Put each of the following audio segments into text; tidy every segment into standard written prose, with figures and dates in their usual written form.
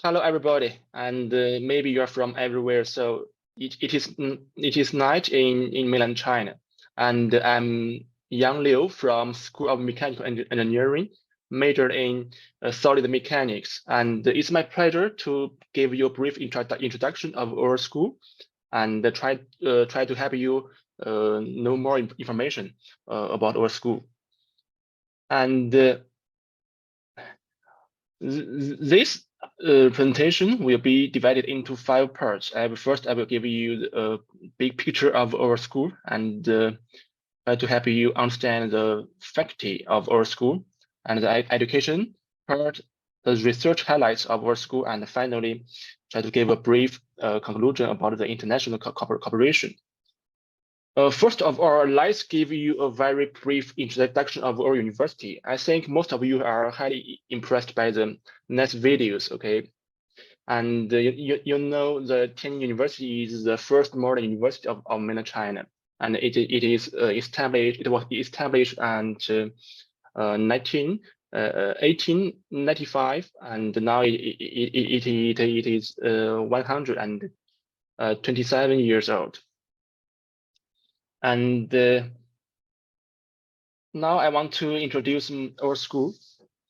Hello, everybody, and maybe you're from everywhere. So it is night in mainland China, and I'm Yang Liu from School of Mechanical Engineering, majored in solid mechanics. And it's my pleasure to give you a brief introduction of our school and try to help you know more information about our school. And this presentation will be divided into 5 parts. First, I will give you a big picture of our school and try to help you understand the faculty of our school and the education part, the research highlights of our school, and finally, try to give a brief conclusion about the international cooperation. First of all, let's give you a very brief introduction of our university. I think most of you are highly impressed by the next videos, okay? And you know the Tianjin University is the first modern university of mainland China, and it was established in 1895, and now it is 127 years old. And now I want to introduce our school.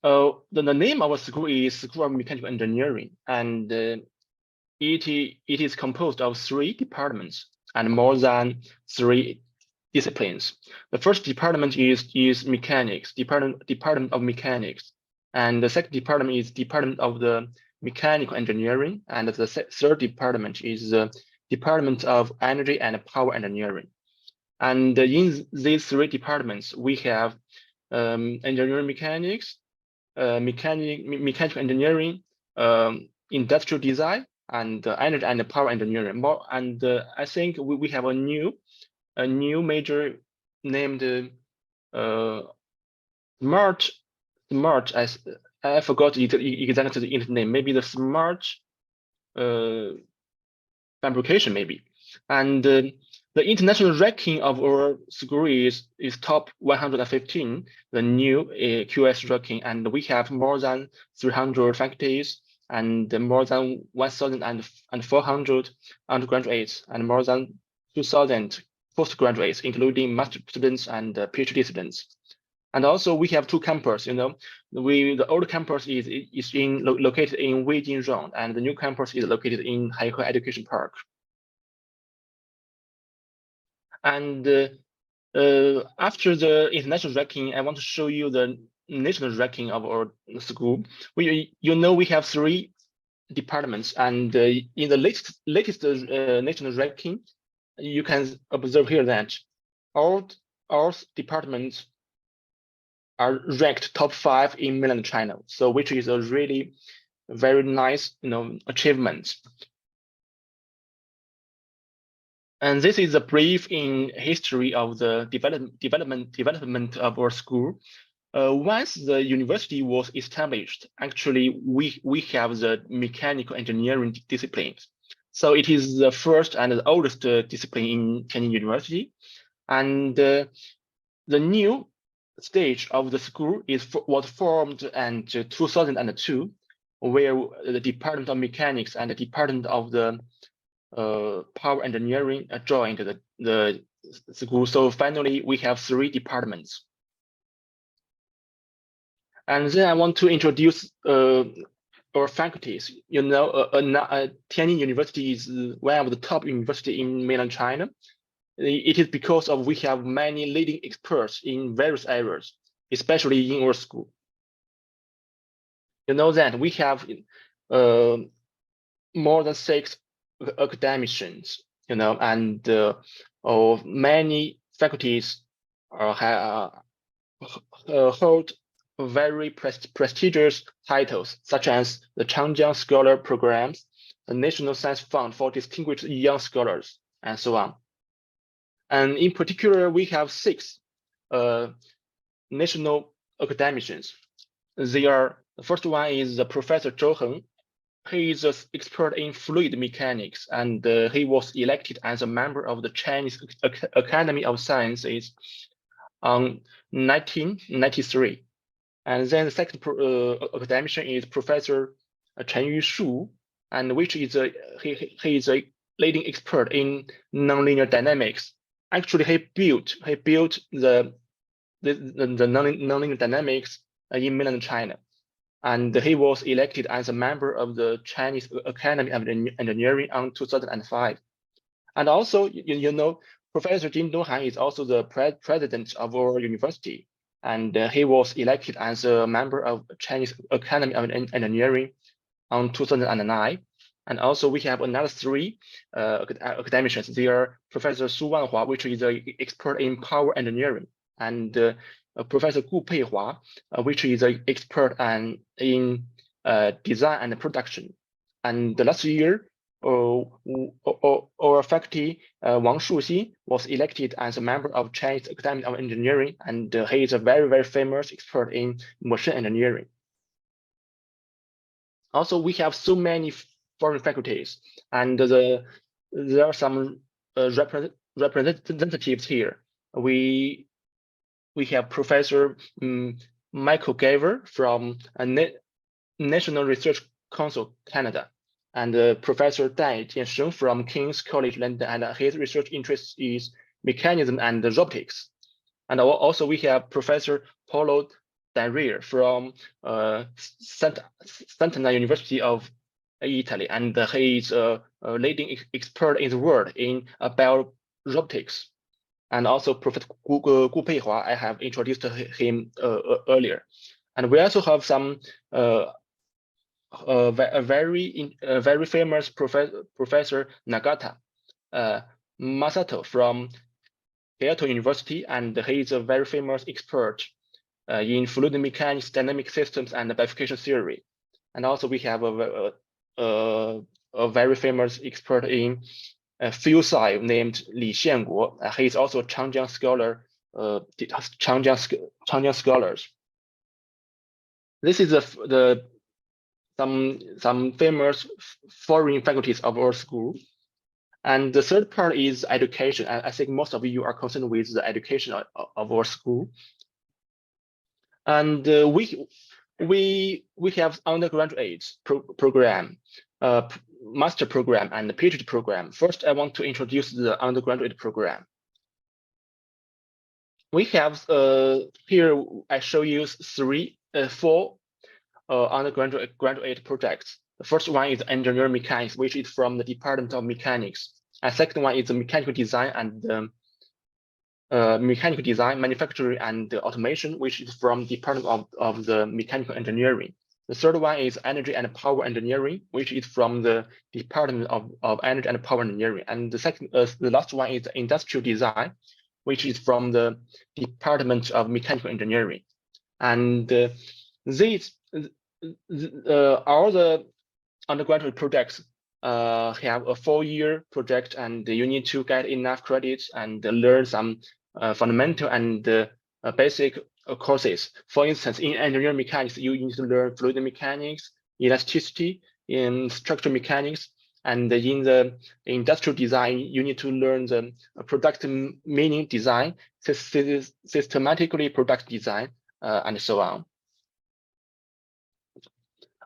The name of our school is School of Mechanical Engineering, and it is composed of 3 departments and more than 3 disciplines. The first department is mechanics, department of mechanics, and the second department is department of the mechanical engineering, and the third department is the department of energy and power engineering. And in these 3 departments, we have engineering mechanics, mechanical engineering, industrial design, and energy and power engineering. I think we have a new major named smart. I forgot exactly the internet name. Maybe the smart fabrication, maybe. And the international ranking of our school is top 115, the new QS ranking, and we have more than 300 faculties and more than 1,400 undergraduates and more than 2,000 postgraduates, including master students and PhD students. And also we have 2 campuses. The old campus is located in Weijing Zone, and the new campus is located in Haihe Education Park. And after the international ranking, I want to show you the national ranking of our school. We have 3 departments, and in the latest national ranking, you can observe here that all departments are ranked top 5 in mainland China. So which is a really very nice achievement. And this is a brief in history of the development of our school. Once the university was established, actually we have the mechanical engineering disciplines. So it is the first and the oldest discipline in Tianjin University. And the new stage of the school was formed in 2002, where the Department of Mechanics and the Department of the power engineering joined the school. So finally, we have 3 departments. And then I want to introduce our faculties. Tianjin University is one of the top universities in mainland China. It is because we have many leading experts in various areas, especially in our school. You know that we have more than 6 academicians, and many faculties hold very prestigious titles, such as the Tianjin Scholar Programs, the National Science Fund for Distinguished Young Scholars, and so on. And in particular, we have 6 national academicians. The first one is the Professor Zhou Heng. He is an expert in fluid mechanics, and he was elected as a member of the Chinese Academy of Sciences in 1993. And then the second academician is Professor Chen Shu, and which is he is a leading expert in nonlinear dynamics. Actually, he built the nonlinear dynamics in mainland China, and he was elected as a member of the Chinese Academy of Engineering in 2005. And also, you know, Professor Jin Donghan is also the president of our university, and he was elected as a member of Chinese Academy of Engineering in 2009. And also we have another three academicians. They are Professor Su Wanhua, which is an expert in power engineering, and Professor Gu Peihua, which is an expert in design and production. And the last year, our faculty, Wang Shuxi, was elected as a member of Chinese Academy of Engineering, and he is a very, very famous expert in machine engineering. Also, we have so many foreign faculties, and there are some representatives here. We have Professor Michael Gaver from National Research Council Canada, and Professor Dai Jiansheng from King's College London, and his research interest is mechanism and robotics. And also we have Professor Paulo Daria from Sant'Anna University of Italy, and he is a leading expert in the world in robotics. And also Professor Gu Peihua, I have introduced him earlier. And we also have some very famous Professor Nagata Masato from Kyoto University, and he is a very famous expert in fluid mechanics, dynamic systems, and bifurcation theory. And also we have a very famous expert in field science named Li Xianguo. He is also a Changjiang scholar, Changjiang scholars. This is some famous foreign faculties of our school. And the third part is education. I think most of you are concerned with the education of our school. And we have undergraduate program, master program, and the PhD program. First, I want to introduce the undergraduate program. We have here I show you four undergraduate projects. The first one is engineering mechanics, which is from the Department of Mechanics. And second one is the mechanical design and mechanical design, manufacturing, and automation, which is from the Department of the Mechanical Engineering. The third one is energy and power engineering, which is from the Department of Energy and Power Engineering. And the last one is industrial design, which is from the Department of Mechanical Engineering. And all the undergraduate projects have a 4-year project, and you need to get enough credits and learn some fundamental and basic courses. For instance, in engineering mechanics, you need to learn fluid mechanics, elasticity, in structural mechanics, and in the industrial design, you need to learn the product meaning design, systematically product design, and so on.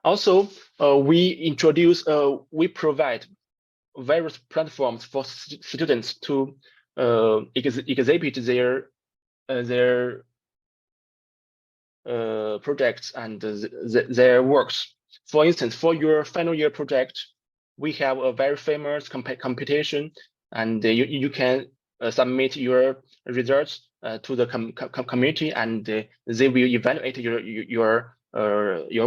Also, we provide various platforms for students to exhibit their projects and their works. For instance, for your final year project, we have a very famous competition, and you can submit your results to the committee, and they will evaluate your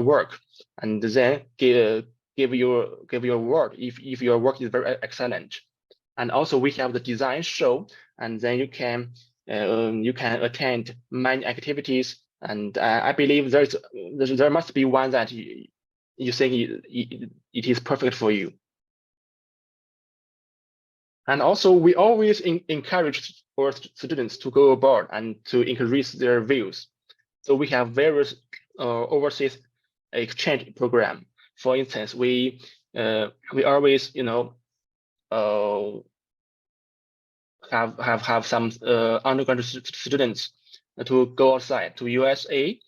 work, and then give your award if your work is very excellent. And also we have the design show, and then you can attend many activities. And I believe there must be one that you think it is perfect for you. And also we always encourage our students to go abroad and to increase their views. So we have various overseas exchange program. For instance, we always have some undergraduate students to go outside to USA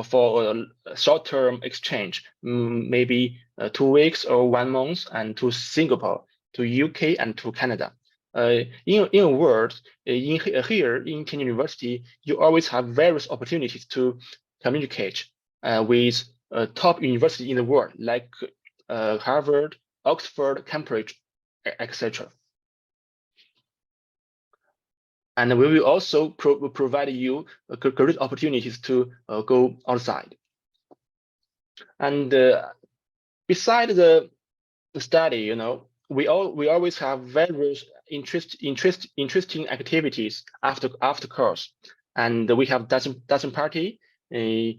for a short-term exchange, maybe 2 weeks or 1 month, and to Singapore, to UK, and to Canada. In a word, here in Tianjin University, you always have various opportunities to communicate with top university in the world, like Harvard, Oxford, Cambridge, etc. And we will also provide you great opportunities to go outside. And beside the study, we always have various interesting activities after course. And we have dancing party, the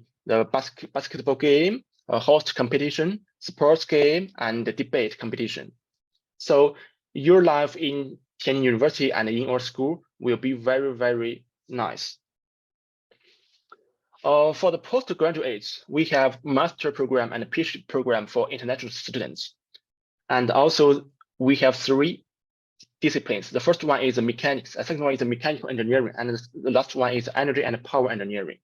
basketball game, a host competition, sports game, and the debate competition. So your life in Tianjin University and in our school will be very, very nice. For the postgraduates, we have master program and a PhD program for international students. And also we have 3 disciplines. The first one is mechanics, the second one is mechanical engineering, and the last one is energy and power engineering.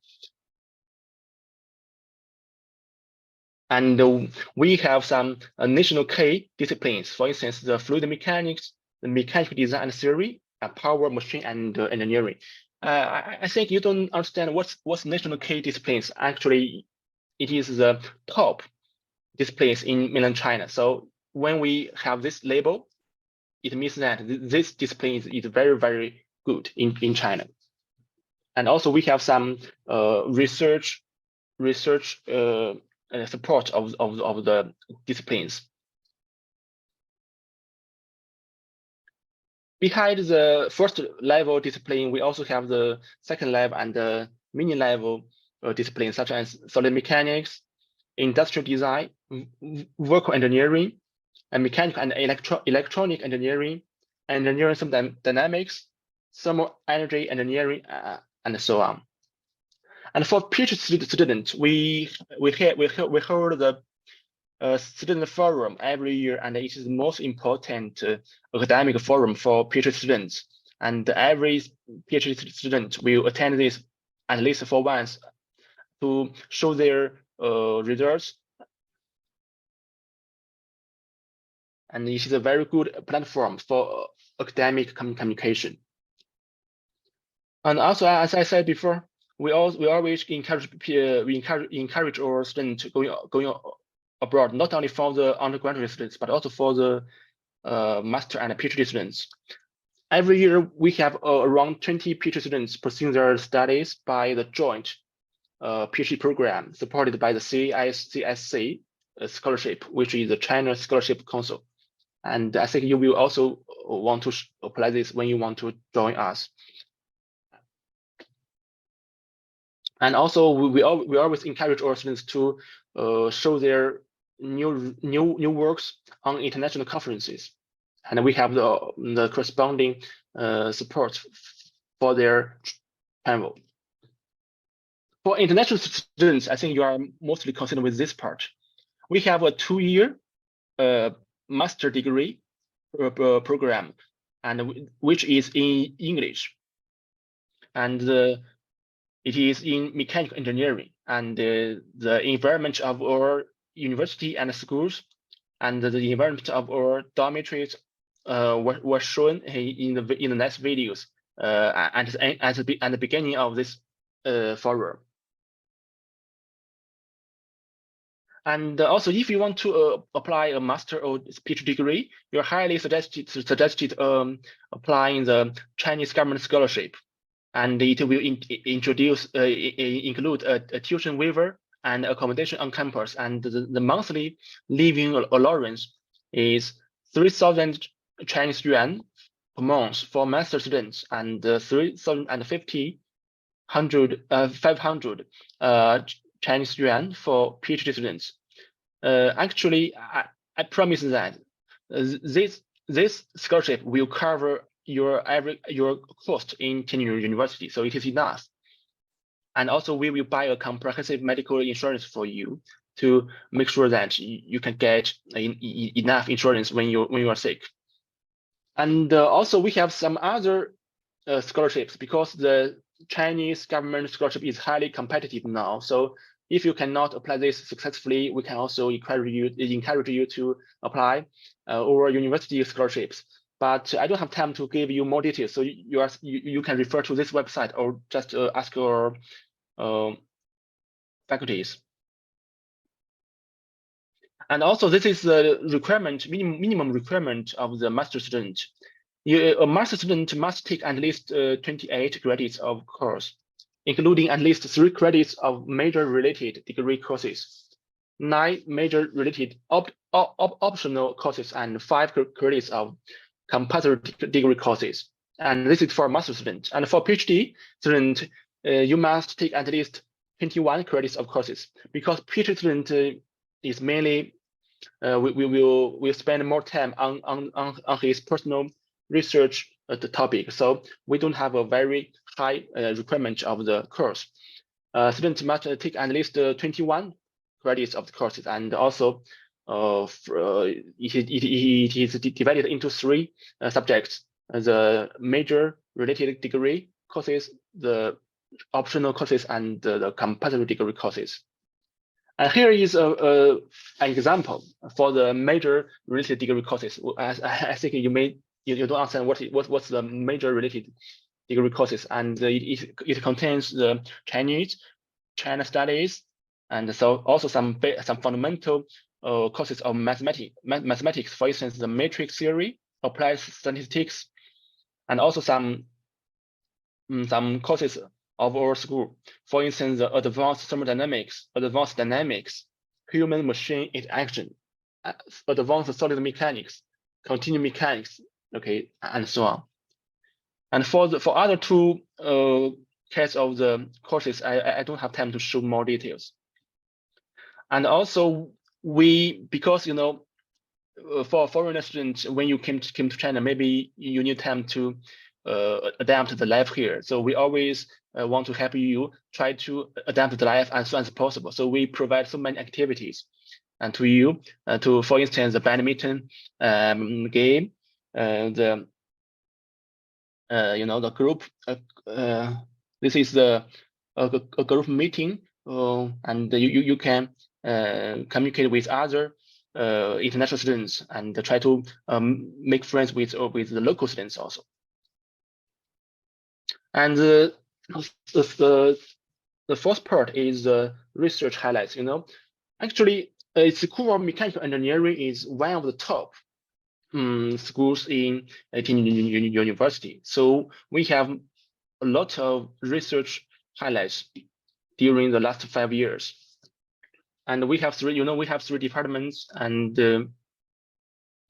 And we have some national K disciplines, for instance, the fluid mechanics, the mechanical design and theory, power, machine, and engineering. I think you don't understand what's national K disciplines. Actually, it is the top disciplines in mainland China. So when we have this label, it means that this discipline is very, very good in China. And also we have some research support of the disciplines. Behind the first level discipline, we also have the second level and the mini level disciplines, such as solid mechanics, industrial design, vehicle engineering, and mechanical and electronic engineering, engineering dynamics, thermal energy engineering, and so on. And for PhD students, we hold the student forum every year, and it is the most important academic forum for PhD students. And every PhD student will attend this at least for once to show their results. And it is a very good platform for academic communication. And also, as I said before, we always encourage our students going abroad, not only for the undergraduate students, but also for the master and PhD students. Every year, we have around 20 PhD students pursuing their studies by the joint PhD program supported by the CSC scholarship, which is the China Scholarship Council. And I think you will also want to apply this when you want to join us. And also, we always encourage our students to show their new works on international conferences, and we have the corresponding support for their travel. For international students, I think you are mostly concerned with this part. We have a 2-year master degree program, and which is in English, and it is in mechanical engineering, and the environment of our university and schools and the environment of our dormitories were shown in the next videos at the beginning of this forum. And also, if you want to apply a master or PhD degree, you're highly suggested applying the Chinese government scholarship. And it will include a tuition waiver and accommodation on campus. And the monthly living allowance is 3,000 Chinese yuan per month for master students, and 500 Chinese yuan for PhD students. Actually, I promise that this scholarship will cover your cost in Tianjin University, so it is enough. And also, we will buy a comprehensive medical insurance for you to make sure that you can get enough insurance when you are sick. And also, we have some other scholarships, because the Chinese government scholarship is highly competitive now. So if you cannot apply this successfully, we can also encourage you to apply or university scholarships. But I don't have time to give you more details. So you can refer to this website or just ask your faculties. And also, this is the requirement, minimum requirement of the master student. A master student must take at least 28 credits of course, including at least 3 credits of major related degree courses, 9 major related optional courses, and 5 credits of compulsory degree courses. And this is for master student. And for PhD student, you must take at least 21 credits of courses, because PhD student is mainly we'll spend more time on his personal research the topic. So we don't have a very high requirement of the course. Students must take at least 21 credits of the courses, and also it is divided into 3 subjects: the major related degree courses, the optional courses, and the compulsory degree courses. And here is an example for the major related degree courses. I think you don't understand what's the major related degree courses, and it contains the China studies, and so also some fundamental courses of mathematics. For instance, the matrix theory, applied statistics, and also some courses of our school. For instance, the advanced thermodynamics, advanced dynamics, human-machine interaction, advanced solid mechanics, continuum mechanics, okay, and so on. And for other 2 case of the courses, I don't have time to show more details. And also because for foreign students, when you came to China, maybe you need time to adapt the life here. So we always want to help you try to adapt the life as soon as possible. So we provide so many activities and to you, for instance, the badminton game, the group. This is a group meeting, and you can communicate with other international students and try to make friends with the local students also. And the fourth part is research highlights. Actually, School of Mechanical Engineering is one of the top schools in Tianjin University. So we have a lot of research highlights during the last 5 years. And we have 3, we have 3 departments, and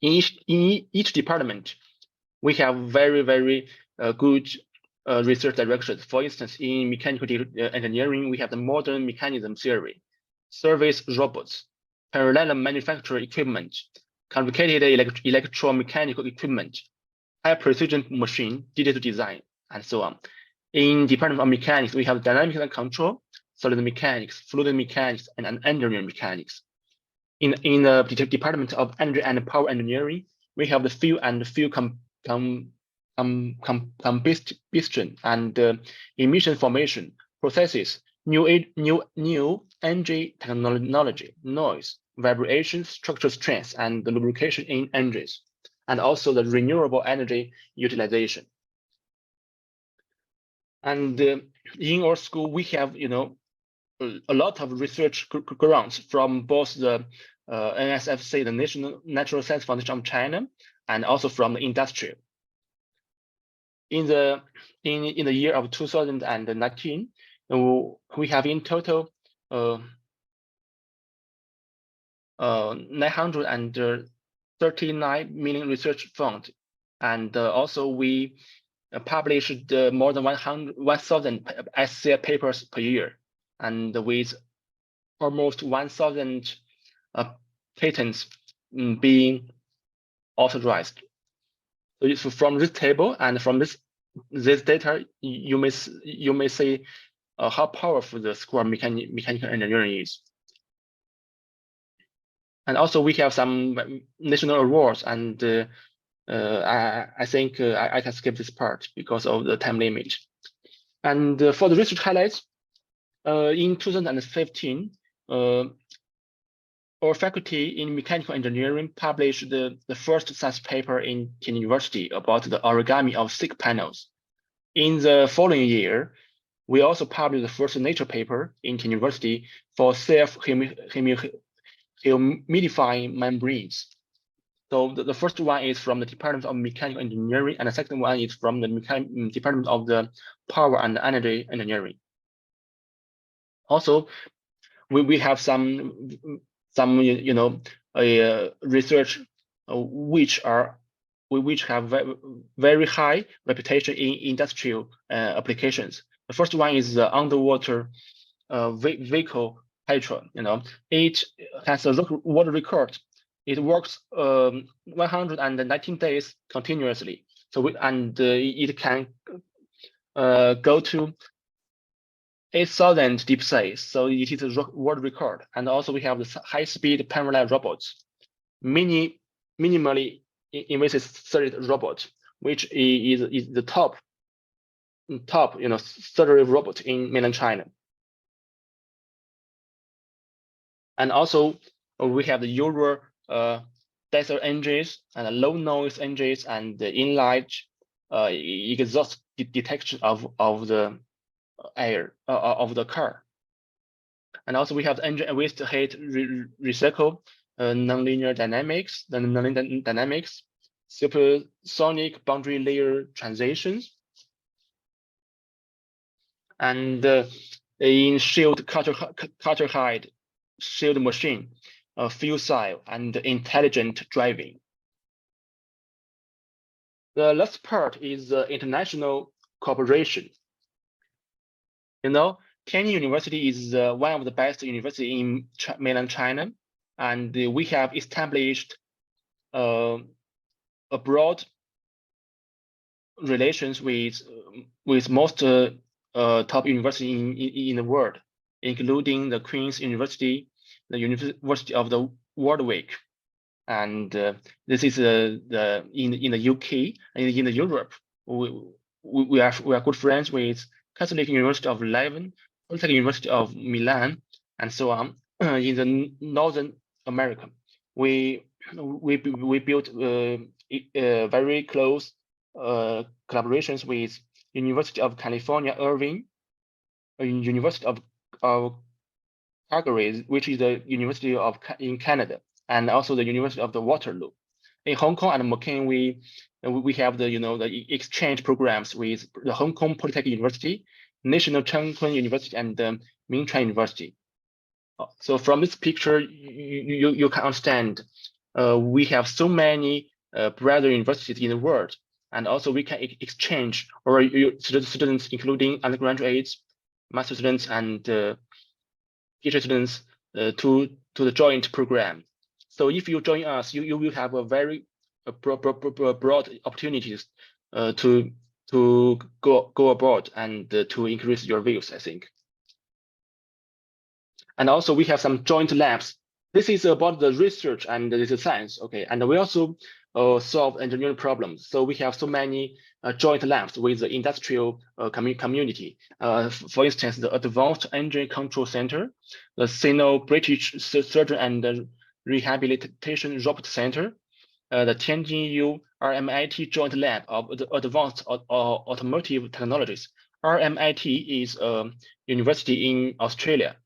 in each department, we have very, very good research directions. For instance, in mechanical engineering, we have the modern mechanism theory, service robots, parallel manufacture equipment, complicated electromechanical equipment, high precision machine, digital design, and so on. In Department of Mechanics, we have dynamics and control, solid mechanics, fluid mechanics, and engineering mechanics. In the Department of Energy and Power Engineering, we have the fuel and fuel combustion and emission formation processes, new engine technology, noise, vibration, structural strength, and the lubrication in engines, and also the renewable energy utilization. And in our school, we have a lot of research grants from both the NSFC, the National Natural Science Foundation of China, and also from the industry. In the year of 2019, we have in total 939 million research funds, and also we published more than 1,000 essay papers per year, and with almost 1,000 patents being authorized. So from this table and from this data, you may see how powerful the School of Mechanical Engineering is. And also we have some national awards, and I think I can skip this part because of the time limit. And for the research highlights, in 2015, our faculty in mechanical engineering published the first science paper in Tianjin University about the origami of thick panels. In the following year, we also published the first Nature paper in Tianjin University for self-humidifying membranes. So the first one is from the Department of Mechanical Engineering, and the second one is from the Department of the Power and Energy Engineering. Also, we have some research which have very high reputation in industrial applications. The first one is the underwater vehicle petrol. It has a water record. It works 119 days continuously. So it can go to 8,000 deep space. So it is a world record. And also we have the high-speed parallel robots, minimally invasive surgery robot, which is the top surgery robot in mainland China. And also we have the Euro diesel engines and low noise engines and the inline exhaust detection of the air of the car. And also we have the engine waste heat recycle, nonlinear dynamics, supersonic boundary layer transitions, and in shield cutter height, shield machine, fuel cell, and intelligent driving. The last part is international cooperation. Tianjin University is one of the best universities in mainland China, and we have established broad relations with most top universities in the world, including the Queen's University, the University of the Warwick, and this is in the UK and in the Europe. We are good friends with Catholic University of Leuven, Polytechnic University of Milan, and so on. In the Northern America, we built very close collaborations with University of California, Irvine, University of Calgary, which is the University in Canada, and also the University of the Waterloo. In Hong Kong and Macau, we have the exchange programs with the Hong Kong Polytechnic University, National Cheng Kung University, and Mingchuan University. So from this picture, you can understand we have so many brother universities in the world, and also we can exchange our students, including undergraduates, master students, and PhD students to the joint program. So if you join us, you will have a very broad opportunities to go abroad and to increase your views, I think. And also we have some joint labs. This is about the research and the science, okay? And we also solve engineering problems. So we have so many joint labs with the industrial community. For instance, the Advanced Engine Control Center, the Sino-British Surgeon and Rehabilitation Robot Center, the Tianjin RMIT Joint Lab of the Advanced Automotive Technologies. RMIT is a university in Australia,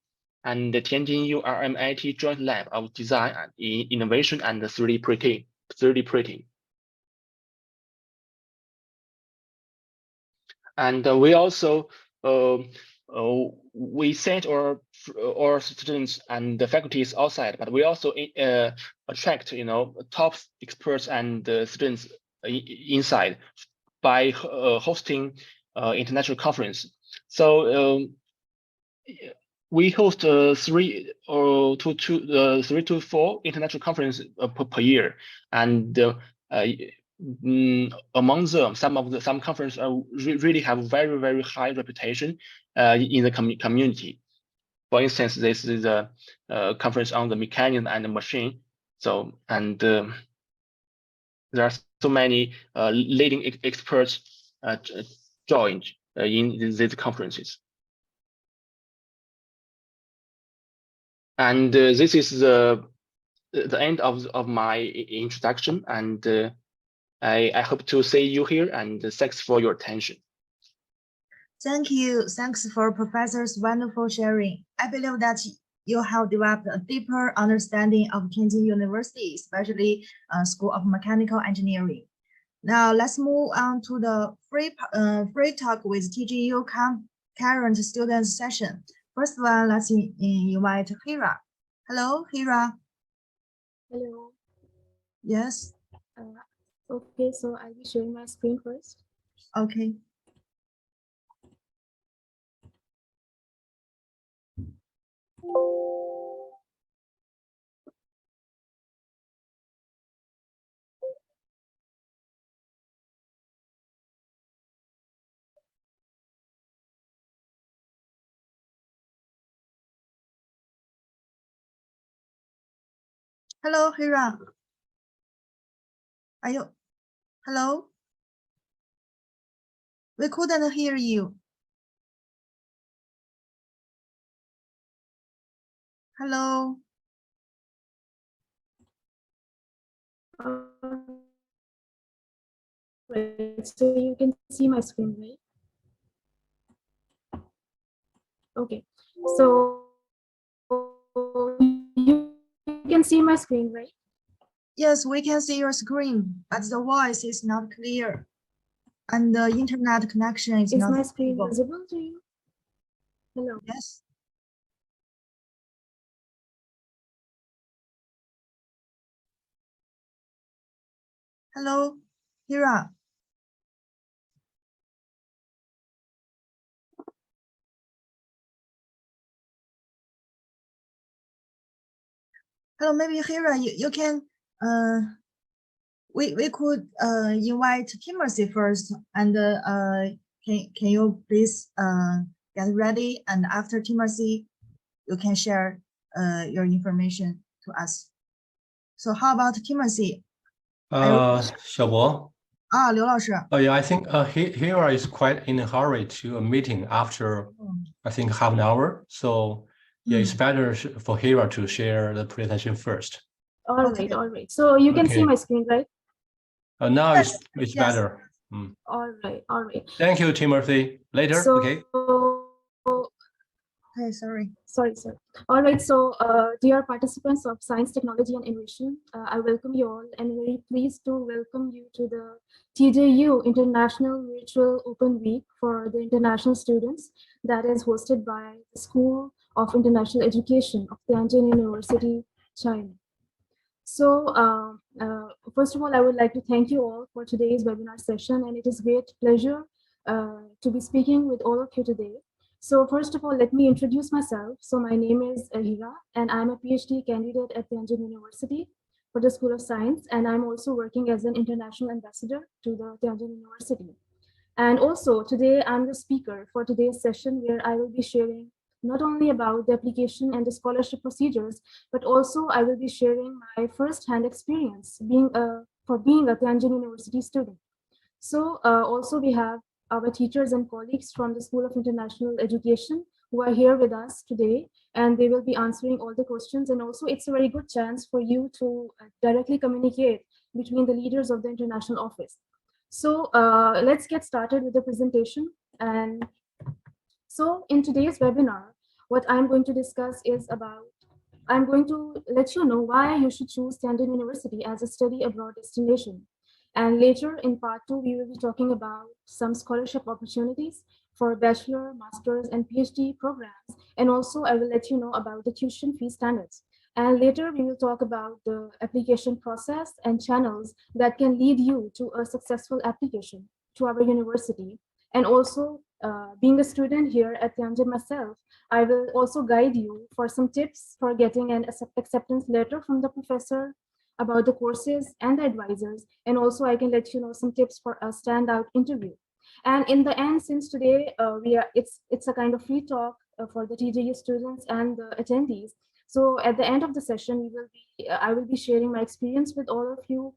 and the Tianjin RMIT Joint Lab of Design and Innovation and 3D printing. And we also we sent our students and the faculties outside, but we also attract top experts and students inside by hosting international conference. So we host 3 to 4 international conferences per year, and among them, some conferences really have very high reputation in the community. For instance, this is a conference on the mechanism and the machine. So there are so many leading experts joined in these conferences. And this is the end of my introduction, and I hope to see you here, and thanks for your attention. Thank you. Thanks for Professor's wonderful sharing. I believe that you have developed a deeper understanding of Tianjin University, especially School of Mechanical Engineering. Now let's move on to the free talk with TJU current students session. First one, let's invite Hira. Hello, Hira. Hello. Yes. Okay, so I'll be sharing my screen first. Okay. Hello, Hira. Are you? Hello? We couldn't hear you. Hello? Right, so you can see my screen, right? Okay, so you can see my screen, right? Yes, we can see your screen, but the voice is not clear. And the internet connection is not my screen stable. visible to you? Hello. Yes. Hello, Hira. Hello, maybe Hira, you can we could invite Timothy first, and can you please get ready, and after Timothy you can share your information to us. So how about Timothy? 小博。刘老师。Oh yeah, I think Hira is quite in a hurry to a meeting after I think half an hour. So yeah, it's better for Hira to share the presentation first. All right. So you can see my screen, right? Now it's better. All right. Thank you, Timothy. Later, okay. Hey, sorry. All right, so dear participants of Science, Technology and Innovation, I welcome you all and very pleased to welcome you to the TJU International Virtual Open Week for the international students that is hosted by the School of International Education of Tianjin University, China. So first of all, I would like to thank you all for today's webinar session, and it is great pleasure to be speaking with all of you today. So first of all, let me introduce myself. So my name is Hira, and I'm a PhD candidate at Tianjin University for the School of Science, and I'm also working as an international ambassador to the Tianjin University. And also today I'm the speaker for today's session, where I will be sharing not only about the application and the scholarship procedures, but also I will be sharing my first-hand experience being a Tianjin University student. So also we have our teachers and colleagues from the School of International Education who are here with us today, and they will be answering all the questions. And also it's a very good chance for you to directly communicate between the leaders of the international office. So let's get started with the presentation. And so in today's webinar, what I'm going to discuss is I'm going to let you know why you should choose Tianjin University as a study abroad destination. And later in part 2, we will be talking about some scholarship opportunities for bachelor, master's, and PhD programs. And also I will let you know about the tuition fee standards. And later we will talk about the application process and channels that can lead you to a successful application to our university. And also being a student here at Tianjin myself, I will also guide you for some tips for getting an acceptance letter from the professor, about the courses and the advisors, and also I can let you know some tips for a standout interview. And in the end, since today it's a kind of free talk for the TJU students and the attendees, so at the end of the session I will be sharing my experience with all of you,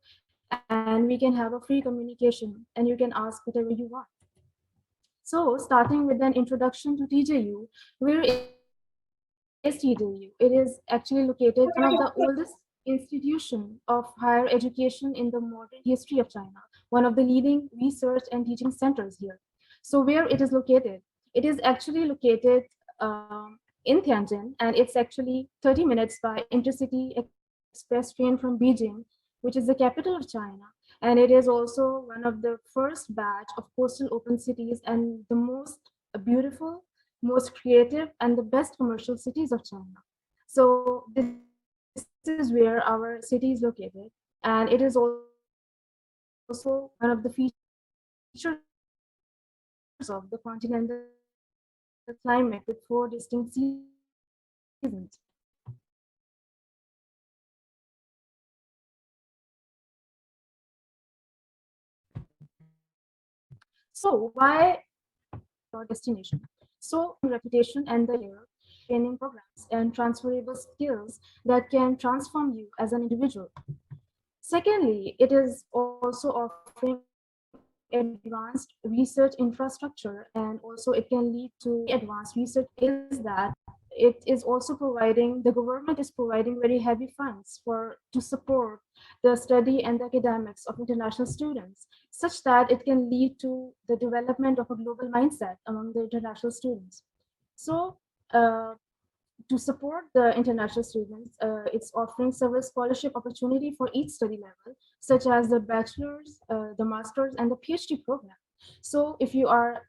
and we can have a free communication and you can ask whatever you want. So starting with an introduction to TJU, where is TJU? It is actually located one of the oldest institution of higher education in the modern history of China, one of the leading research and teaching centers here. So where it is located? It is actually located in Tianjin, and it's actually 30 minutes by intercity express train from Beijing, which is the capital of China. And it is also one of the first batch of coastal open cities and the most beautiful, most creative, and the best commercial cities of China. So this is where our city is located, and it is also one of the features of the continental climate with 4 distinct seasons. So why your destination? So reputation and the year, training programs and transferable skills that can transform you as an individual. Secondly, it is also offering advanced research infrastructure, and also it can lead to advanced research is that it is also providing, the government is providing very heavy funds to support the study and the academics of international students, such that it can lead to the development of a global mindset among the international students. So uh, to support the international students, it's offering several scholarship opportunity for each study level, such as the bachelor's, the master's, and the PhD program. So if you are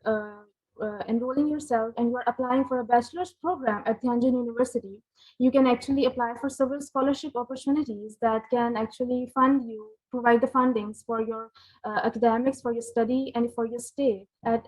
enrolling yourself and you are applying for a bachelor's program at Tianjin University, you can actually apply for several scholarship opportunities that can actually fund you, provide the fundings for your academics, for your study, and for your stay at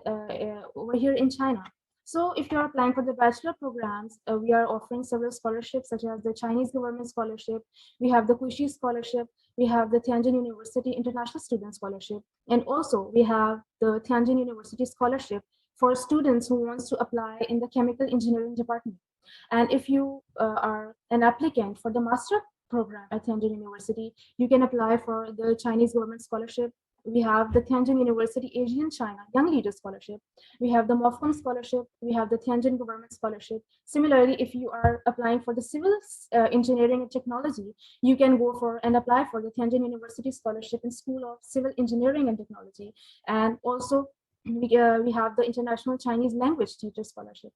over here in China. So if you're applying for the bachelor programs, we are offering several scholarships such as the Chinese government scholarship, we have the Kuishi scholarship, we have the Tianjin University International Student Scholarship, and also we have the Tianjin University Scholarship for students who wants to apply in the chemical engineering department. And if you are an applicant for the master program at Tianjin University, you can apply for the Chinese government scholarship. We have the Tianjin University Asian China Young Leader Scholarship. We have the MOFCOM Scholarship. We have the Tianjin Government Scholarship. Similarly, if you are applying for the civil engineering and technology, you can go for and apply for the Tianjin University Scholarship in School of Civil Engineering and Technology. And also, we have the International Chinese Language Teacher Scholarship.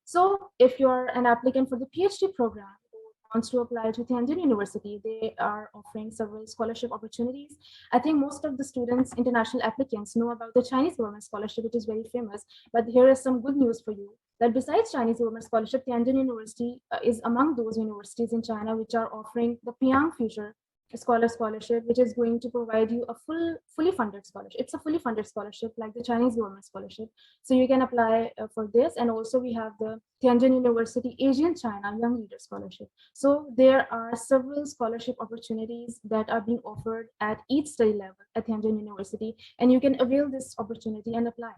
So if you're an applicant for the PhD program who wants to apply to Tianjin University, they are offering several scholarship opportunities. I think most of the students, international applicants, know about the Chinese government scholarship, which is very famous. But here is some good news for you, that besides Chinese government scholarship, Tianjin University is among those universities in China which are offering the Piang Future Scholarship, which is going to provide you a fully funded scholarship. It's a fully funded scholarship like the Chinese government scholarship. So you can apply for this. And also we have the Tianjin University Asian China Young Leader Scholarship. So there are several scholarship opportunities that are being offered at each study level at Tianjin University, and you can avail this opportunity and apply.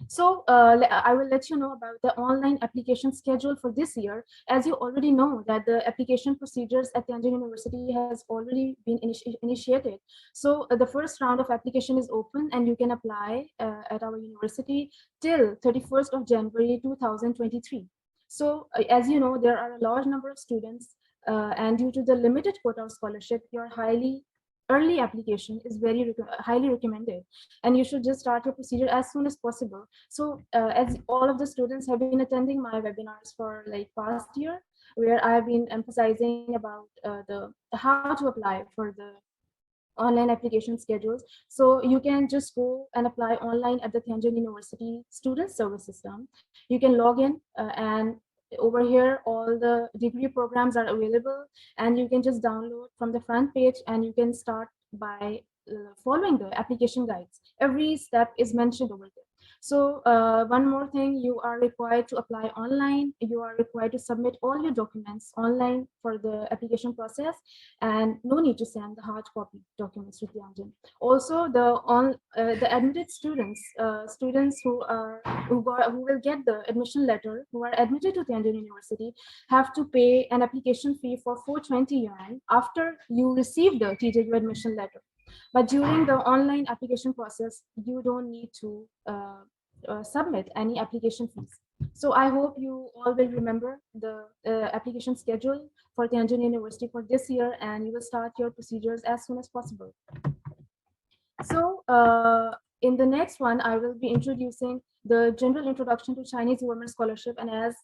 So I will let you know about the online application schedule for this year. As you already know that the application procedures at Tianjin University has already been initiated. So the first round of application is open and you can apply at our university till 31st of January 2023. So as you know, there are a large number of students and due to the limited quota of scholarship, your early application is very highly recommended, and you should just start your procedure as soon as possible. So as all of the students have been attending my webinars for like past year, where I have been emphasizing about the how to apply for the online application schedules. So you can just go and apply online at the Tianjin University Student Service System. You can log in and over here all the degree programs are available, and you can just download from the front page and you can start by following the application guides. Every step is mentioned over there. So one more thing, you are required to apply online. You are required to submit all your documents online for the application process, and no need to send the hard copy documents to Tianjin. Also, the admitted students, who will get the admission letter, who are admitted to Tianjin University, have to pay an application fee for 420 yuan after you receive the TJU admission letter. But during the online application process, you don't need to submit any application fees. So I hope you all will remember the application schedule for Tianjin University for this year, and you will start your procedures as soon as possible. So in the next one, I will be introducing the general introduction to Chinese government scholarship. And as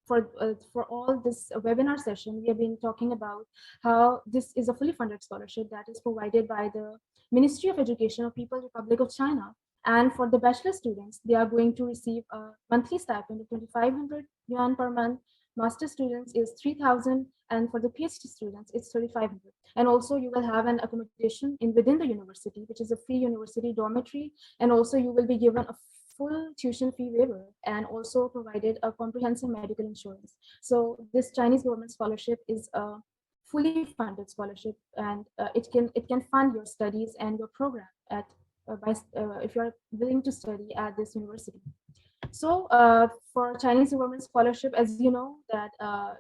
for all this webinar session, we have been talking about how this is a fully funded scholarship that is provided by the Ministry of Education of People's Republic of China. And for the bachelor students, they are going to receive a monthly stipend of 2,500 yuan per month. Master students is 3,000, and for the PhD students, it's 3,500. And also you will have an accommodation within the university, which is a free university dormitory. And also you will be given a full tuition fee waiver and also provided a comprehensive medical insurance. So this Chinese government scholarship is a fully funded scholarship, and it can fund your studies and your program at if you are willing to study at this university. So for Chinese government scholarship, as you know, that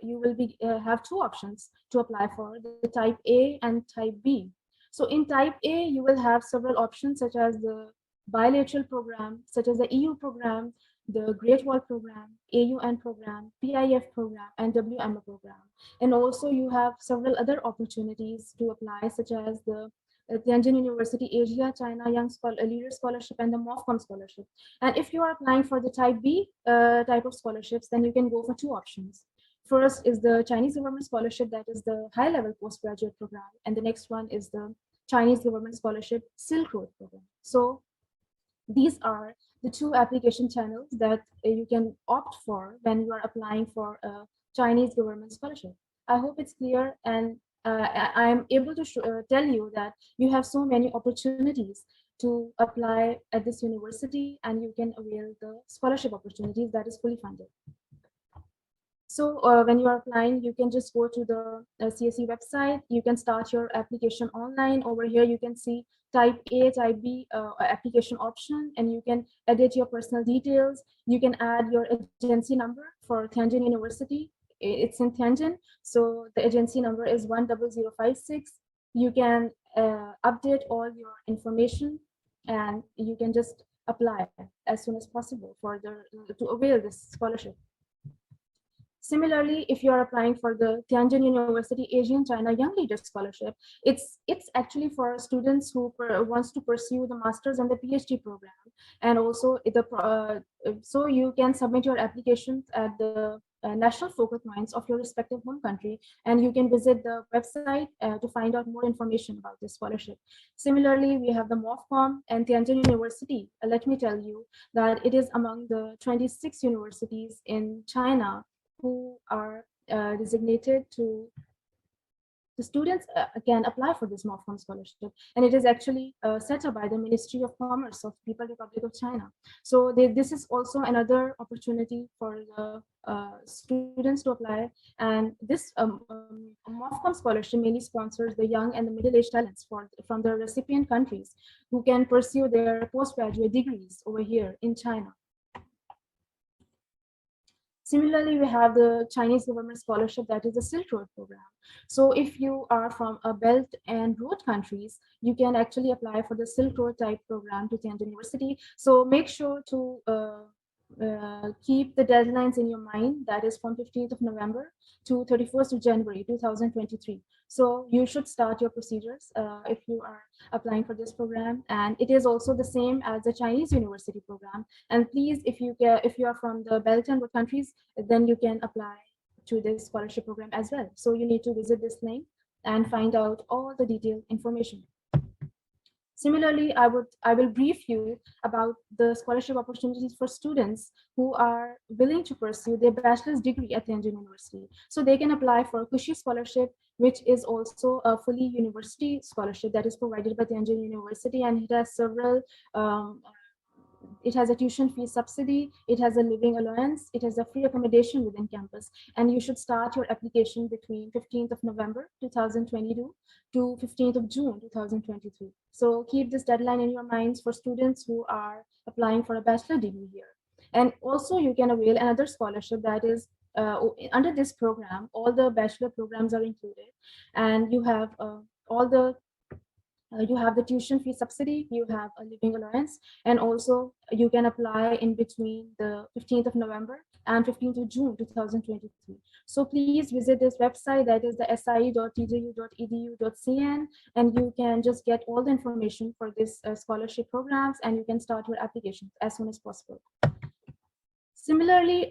you will be have two options to apply for, the type A and type B. So in type A, you will have several options such as the bilateral program, such as the EU program, the Great Wall program, AUN program, PIF program, and WMO program. And also you have several other opportunities to apply, such as the Tianjin University Asia China Young Leader Scholarship and the MOFCOM Scholarship. And if you are applying for the type B type of scholarships, then you can go for two options. First is the Chinese government scholarship, that is the high-level postgraduate program, and the next one is the Chinese government scholarship Silk Road program. So these are the two application channels that you can opt for when you are applying for a Chinese government scholarship. I hope it's clear, and I'm able to tell you that you have so many opportunities to apply at this university, and you can avail the scholarship opportunities that is fully funded. So when you are applying, you can just go to the CSE website. You can start your application online. Over here, you can see type A, type B application option, and you can edit your personal details. You can add your agency number for Tianjin University. It's in Tianjin, so the agency number is 10056. You can update all your information, and you can just apply as soon as possible for to avail this scholarship. Similarly, if you are applying for the Tianjin University Asian China Young Leaders Scholarship, it's actually for students who wants to pursue the master's and the PhD program, and also so you can submit your applications at the national focal points of your respective home country, and you can visit the website to find out more information about this scholarship. Similarly, we have the MOFCOM and Tianjin University. Let me tell you that it is among the 26 universities in China who are designated to the students can apply for this MOFCOM scholarship, and it is actually set up by the Ministry of Commerce of People's Republic of China. So this is also another opportunity for the students to apply, and this MOFCOM scholarship mainly sponsors the young and the middle-aged talents from the recipient countries who can pursue their postgraduate degrees over here in China. Similarly, we have the Chinese government scholarship, that is the Silk Road program. So if you are from a Belt and Road countries, you can actually apply for the Silk Road type program to Tianjin University. So make sure to keep the deadlines in your mind, that is from 15th of November to 31st of January 2023. So you should start your procedures if you are applying for this program, and it is also the same as the Chinese university program. And please, if you are from the Belt and Road countries, then you can apply to this scholarship program as well. So you need to visit this link and find out all the detailed information. Similarly, I will brief you about the scholarship opportunities for students who are willing to pursue their bachelor's degree at Tianjin University. So they can apply for Kushi scholarship, which is also a fully university scholarship that is provided by Tianjin University, and it has several it has a tuition fee subsidy, it has a living allowance, it has a free accommodation within campus, and you should start your application between 15th of November 2022 to 15th of June 2023. So keep this deadline in your minds for students who are applying for a bachelor degree here. And also you can avail another scholarship that is under this program, all the bachelor programs are included, and you have all the You have the tuition fee subsidy, you have a living allowance, and also you can apply in between the 15th of November and 15th of June 2023. So please visit this website, that is the si.tju.edu.cn, and you can just get all the information for this scholarship programs, and you can start your applications as soon as possible. Similarly,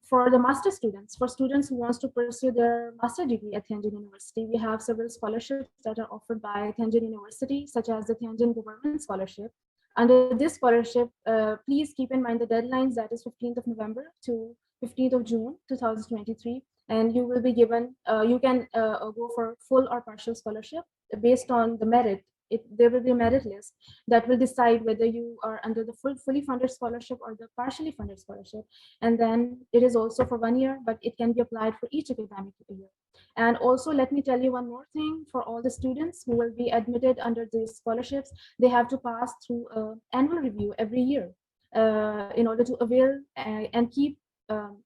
for the master students, for students who wants to pursue their master degree at Tianjin University, we have several scholarships that are offered by Tianjin University, such as the Tianjin Government Scholarship. Under this scholarship, please keep in mind the deadlines, that is 15th of November to 15th of June 2023, and you will be given, you can go for full or partial scholarship based on the merit. There will be a merit list that will decide whether you are under the fully funded scholarship or the partially funded scholarship. And then it is also for 1 year, but it can be applied for each academic year. And also, let me tell you one more thing: for all the students who will be admitted under these scholarships, they have to pass through an annual review every year in order to avail and keep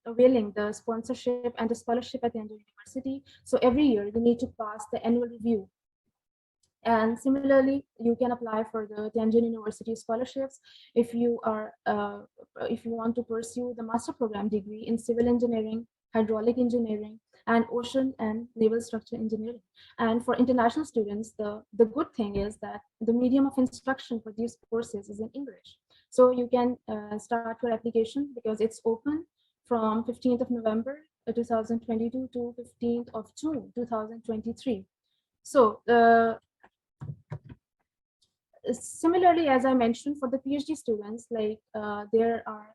availing the sponsorship and the scholarship at the Tianjin University. So every year you need to pass the annual review. And similarly, you can apply for the Tianjin University scholarships if you are if you want to pursue the master program degree in civil engineering, hydraulic engineering, and ocean and naval structure engineering. And for international students, the good thing is that the medium of instruction for these courses is in English. So you can start your application because it's open from 15th of November 2022 to 15th of June 2023. So similarly, as I mentioned, for the PhD students, like there are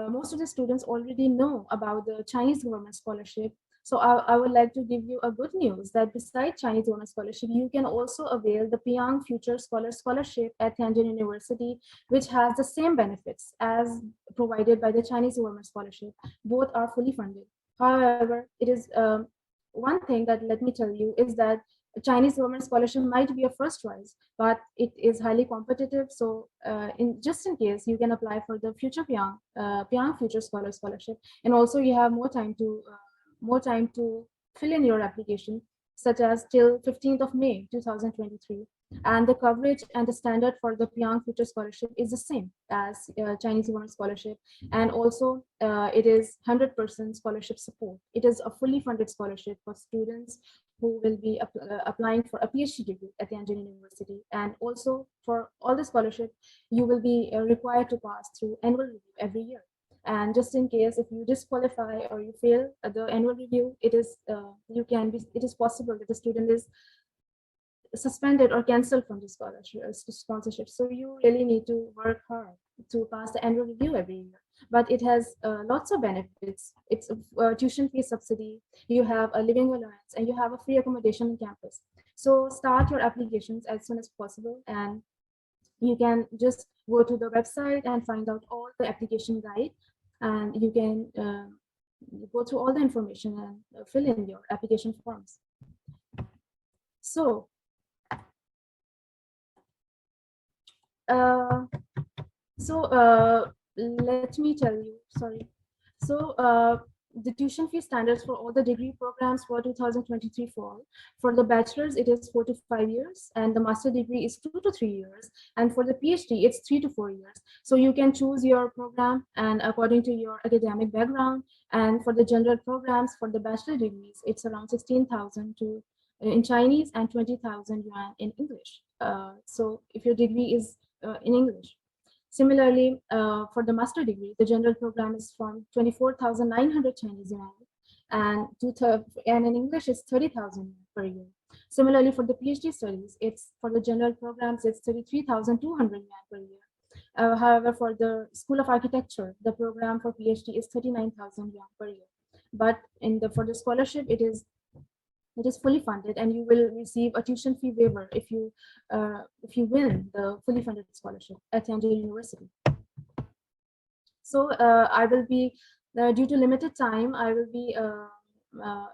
most of the students already know about the Chinese government scholarship. So I would like to give you a good news that besides Chinese government scholarship, you can also avail the Pyongyang Future Scholarship at Tianjin University, which has the same benefits as provided by the Chinese government scholarship. Both are fully funded. However, it is one thing that let me tell you is that Chinese government scholarship might be a first choice, but it is highly competitive. So just in case, you can apply for the future Pyongyang Future Scholarship, and also you have more time to fill in your application, such as till 15th of May 2023. And the coverage and the standard for the Pyongyang Future Scholarship is the same as Chinese government scholarship. And also it is 100% scholarship support. It is a fully funded scholarship for students who will be applying for a PhD degree at Tianjin University. And also for all the scholarship, you will be required to pass through annual review every year. And just in case if you disqualify or you fail the annual review, it is possible that the student is suspended or cancelled from the sponsorship. So you really need to work hard to pass the annual review every year. But it has lots of benefits. It's a tuition fee subsidy, you have a living allowance, and you have a free accommodation on campus. So start your applications as soon as possible, and you can just go to the website and find out all the application guide, and you can go through all the information and fill in your application forms. So let me tell you, sorry. So the tuition fee standards for all the degree programs for 2023 fall. For the bachelor's, it is 4 to 5 years, and the master degree is 2 to 3 years, and for the PhD, it's 3 to 4 years. So you can choose your program and according to your academic background. And for the general programs, for the bachelor degrees, it's around 16,000 in Chinese and 20,000 yuan in English. So if your degree is in English. Similarly, for the master degree, the general program is from 24,900 Chinese yuan, and in English it's 30,000 per year. Similarly, for the PhD studies, it's for the general programs, it's 33,200 yuan per year. However, for the School of Architecture, the program for PhD is 39,000 yuan per year. But for the scholarship, it is fully funded, and you will receive a tuition fee waiver if you win the fully funded scholarship at Tianjin University. So I will be, due to limited time, I will be,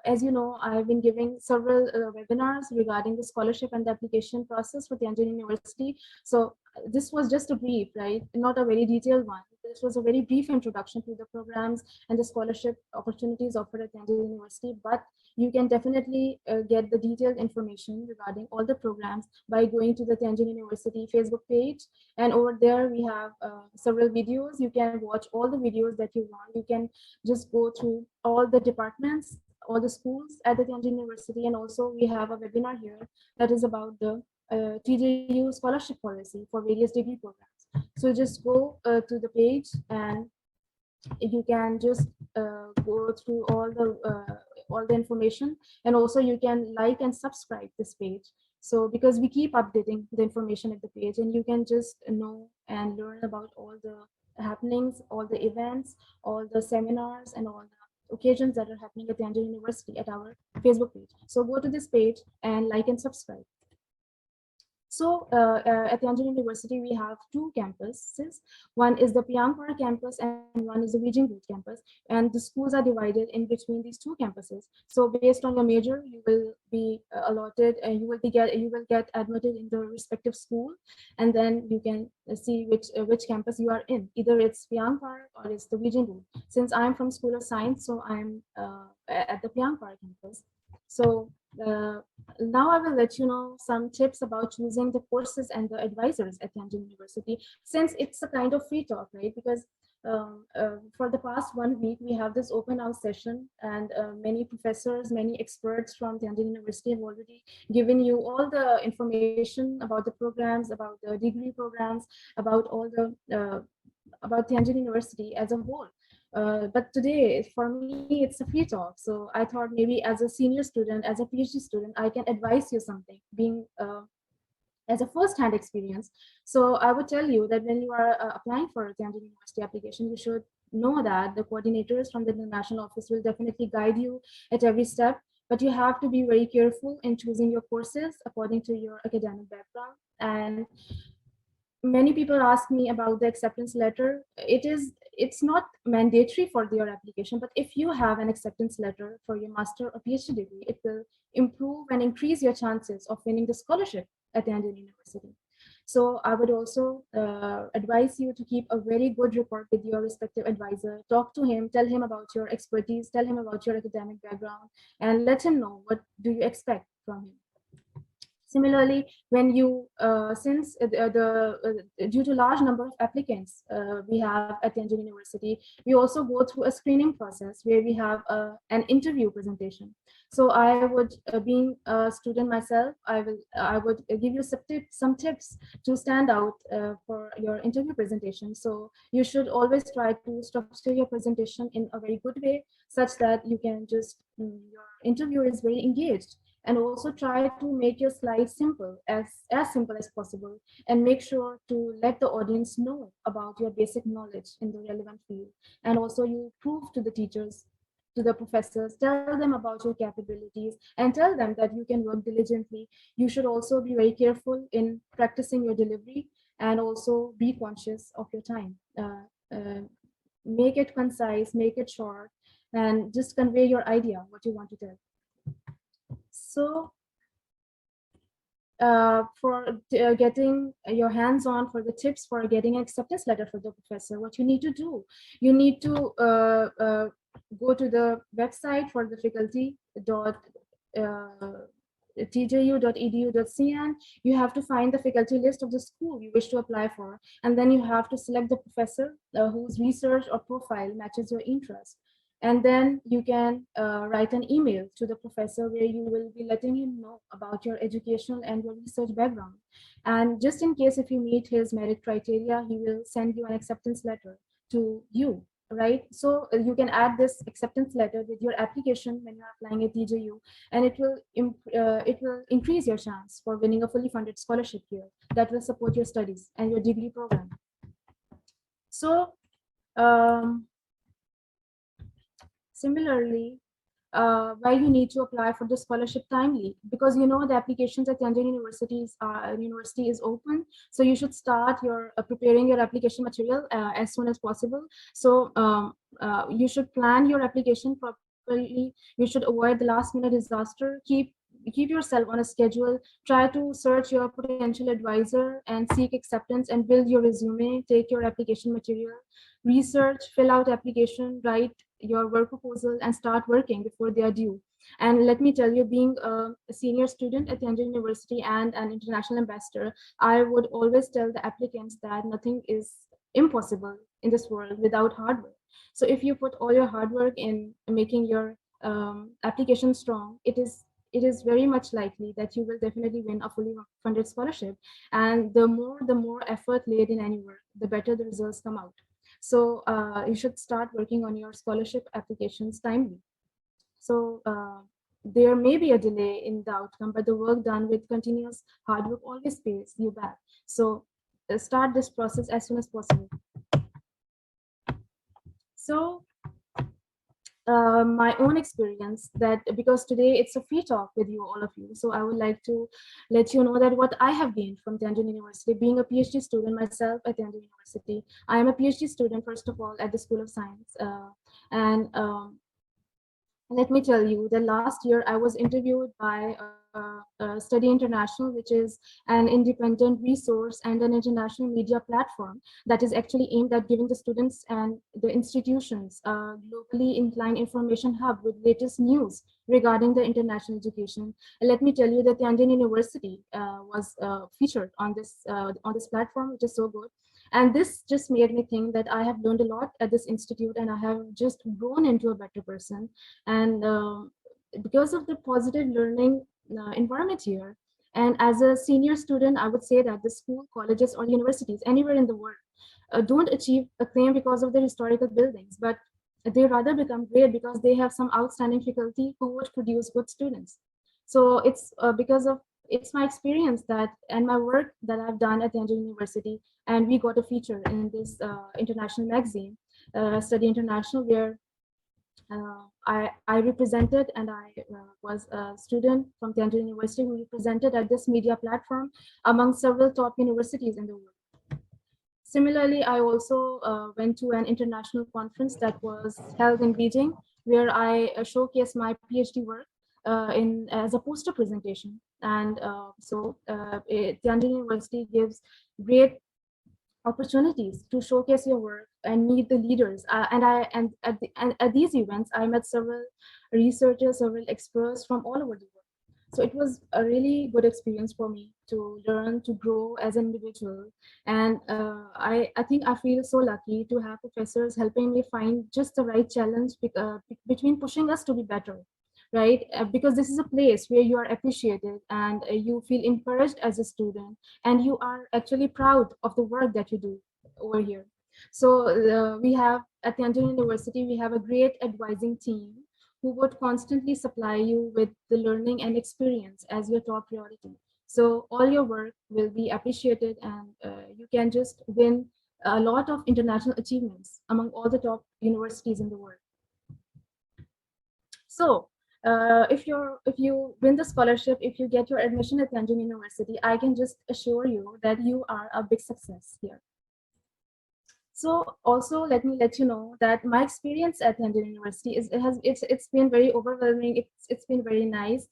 as you know, I have been giving several webinars regarding the scholarship and the application process for Tianjin University. So this was just a brief, right? Not a very detailed one. This was a very brief introduction to the programs and the scholarship opportunities offered at Tianjin University. But you can definitely get the detailed information regarding all the programs by going to the Tianjin University Facebook page. And over there, we have several videos. You can watch all the videos that you want. You can just go through all the departments, all the schools at the Tianjin University. And also we have a webinar here that is about the TJU scholarship policy for various degree programs. So just go to the page and you can just go through all the information, and also you can like and subscribe this page. So because we keep updating the information at the page, and you can just know and learn about all the happenings, all the events, all the seminars, and all the occasions that are happening at Tianjin University at our Facebook page. So go to this page and like and subscribe. So at Tianjin University, we have two campuses. One is the Piangpar campus and one is the Beijing campus. And the schools are divided in between these two campuses. So based on your major, you will be allotted and you will get admitted in the respective school. And then you can see which campus you are in. Either it's Piangpar or it's the Beijing. Since I'm from School of Science, so I'm at the Piangpar campus. So now I will let you know some tips about choosing the courses and the advisors at Tianjin University, since it's a kind of free talk, right? Because for the past 1 week, we have this open house session, and many professors, many experts from Tianjin University have already given you all the information about the programs, about the degree programs, about all the about Tianjin University as a whole. But today, for me, it's a free talk. So I thought maybe as a senior student, as a PhD student, I can advise you something, being as a first-hand experience. So I would tell you that when you are applying for a Tianjin University application, you should know that the coordinators from the international office will definitely guide you at every step. But you have to be very careful in choosing your courses according to your academic background. And many people ask me about the acceptance letter. It's not mandatory for your application, but if you have an acceptance letter for your master or PhD degree, it will improve and increase your chances of winning the scholarship at Tianjin University. So I would also advise you to keep a very good rapport with your respective advisor. Talk to him, tell him about your expertise, tell him about your academic background, and let him know what do you expect from him. Similarly, when you, since due to large number of applicants we have at Tianjin University, we also go through a screening process where we have an interview presentation. So I would, being a student myself, I would give you some tips to stand out for your interview presentation. So you should always try to structure your presentation in a very good way, such that you can just, your interviewer is very engaged. And also try to make your slides simple, as simple as possible, and make sure to let the audience know about your basic knowledge in the relevant field. And also you prove to the teachers, to the professors, tell them about your capabilities and tell them that you can work diligently. You should also be very careful in practicing your delivery, and also be conscious of your time. Make it concise, make it short, and just convey your idea, what you want to tell. So for getting your hands on for the tips for getting an acceptance letter for the professor, what you need to do, you need to go to the website for the faculty.tju.edu.cn. You have to find the faculty list of the school you wish to apply for, and then you have to select the professor whose research or profile matches your interest. And then you can write an email to the professor where you will be letting him know about your educational and your research background. And just in case if you meet his merit criteria, he will send you an acceptance letter to you, right? So you can add this acceptance letter with your application when you're applying at TJU, and it will increase your chance for winning a fully funded scholarship here that will support your studies and your degree program. So similarly, why you need to apply for the scholarship timely, because you know the applications at Tianjin University is open, so you should start your preparing your application material as soon as possible. So you should plan your application properly. You should avoid the last minute disaster. Keep yourself on a schedule. Try to search your potential advisor and seek acceptance, and build your resume. Take your application material, research, fill out application, write your work proposal, and start working before they are due. And let me tell you, being a senior student at Tianjin University and an international ambassador, I would always tell the applicants that nothing is impossible in this world without hard work. So if you put all your hard work in making your application strong, it is very much likely that you will definitely win a fully funded scholarship. And the more effort laid in any work, the better the results come out. So you should start working on your scholarship applications timely. So there may be a delay in the outcome, but the work done with continuous hard work always pays you back. So start this process as soon as possible. So my own experience, that because today it's a free talk with you, all of you, so I would like to let you know that what I have gained from Tianjin University, being a PhD student myself at Tianjin University. I am a PhD student, first of all, at the School of Science, and let me tell you, the last year I was interviewed by Study International, which is an independent resource and an international media platform that is actually aimed at giving the students and the institutions a globally inclined information hub with latest news regarding the international education. And let me tell you that Tianjin University was featured on this platform, which is so good. And this just made me think that I have learned a lot at this institute, and I have just grown into a better person. And because of the positive learning environment here, and as a senior student, I would say that the school, colleges, or universities anywhere in the world don't achieve acclaim because of their historical buildings, but they rather become great because they have some outstanding faculty who would produce good students. So it's because of it's my experience that and my work that I've done at Tianjin University, and we got a feature in this international magazine, Study International, where I represented, and I was a student from Tianjin University who represented at this media platform among several top universities in the world. Similarly, I also went to an international conference that was held in Beijing, where I showcased my PhD work as a poster presentation. And Tianjin University gives great opportunities to showcase your work and meet the leaders. And at these events, I met several researchers, several experts from all over the world. So it was a really good experience for me to learn, to grow as an individual. And I think I feel so lucky to have professors helping me find just the right challenge between pushing us to be better, right? Because this is a place where you are appreciated, and you feel encouraged as a student, and you are actually proud of the work that you do over here. So we have at Tianjin University, we have a great advising team who would constantly supply you with the learning and experience as your top priority. So all your work will be appreciated, and you can just win a lot of international achievements among all the top universities in the world. So if you win the scholarship, if you get your admission at Tianjin University, I can just assure you that you are a big success here. So also let me let you know that my experience at Tianjin University it's been very overwhelming. It's been very nice.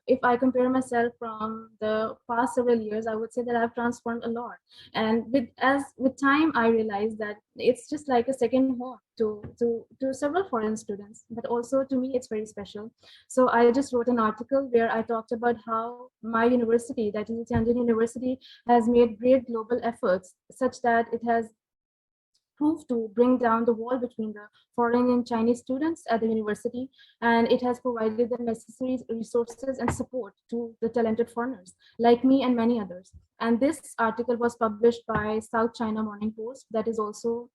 If I compare myself from the past several years, I would say that I've transformed a lot. And with time, I realized that it's just like a second home to several foreign students, but also to me, it's very special. So I just wrote an article where I talked about how my university, that is Tianjin University, has made great global efforts such that it has proved to bring down the wall between the foreign and Chinese students at the university, and it has provided the necessary resources and support to the talented foreigners like me and many others. And this article was published by South China Morning Post, that is also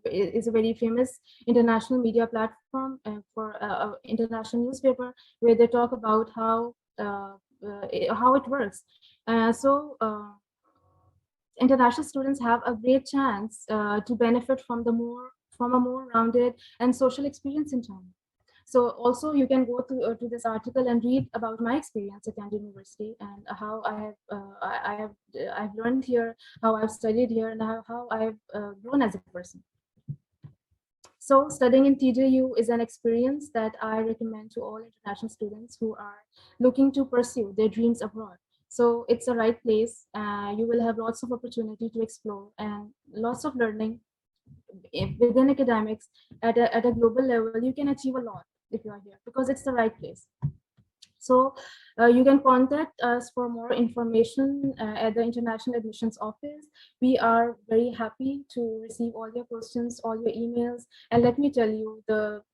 is a very famous international media platform for international newspaper, where they talk about how it works. International students have a great chance to benefit from a more rounded and social experience in China. So also you can go to this article and read about my experience at Tianjin University, and how I've learned here, how I've studied here, and how I've grown as a person. So studying in TJU is an experience that I recommend to all international students who are looking to pursue their dreams abroad. So it's a right place. You will have lots of opportunity to explore and lots of learning within academics. At a global level, you can achieve a lot if you are here, because it's the right place. So you can contact us for more information at the International Admissions Office. We are very happy to receive all your questions, all your emails. And let me tell you,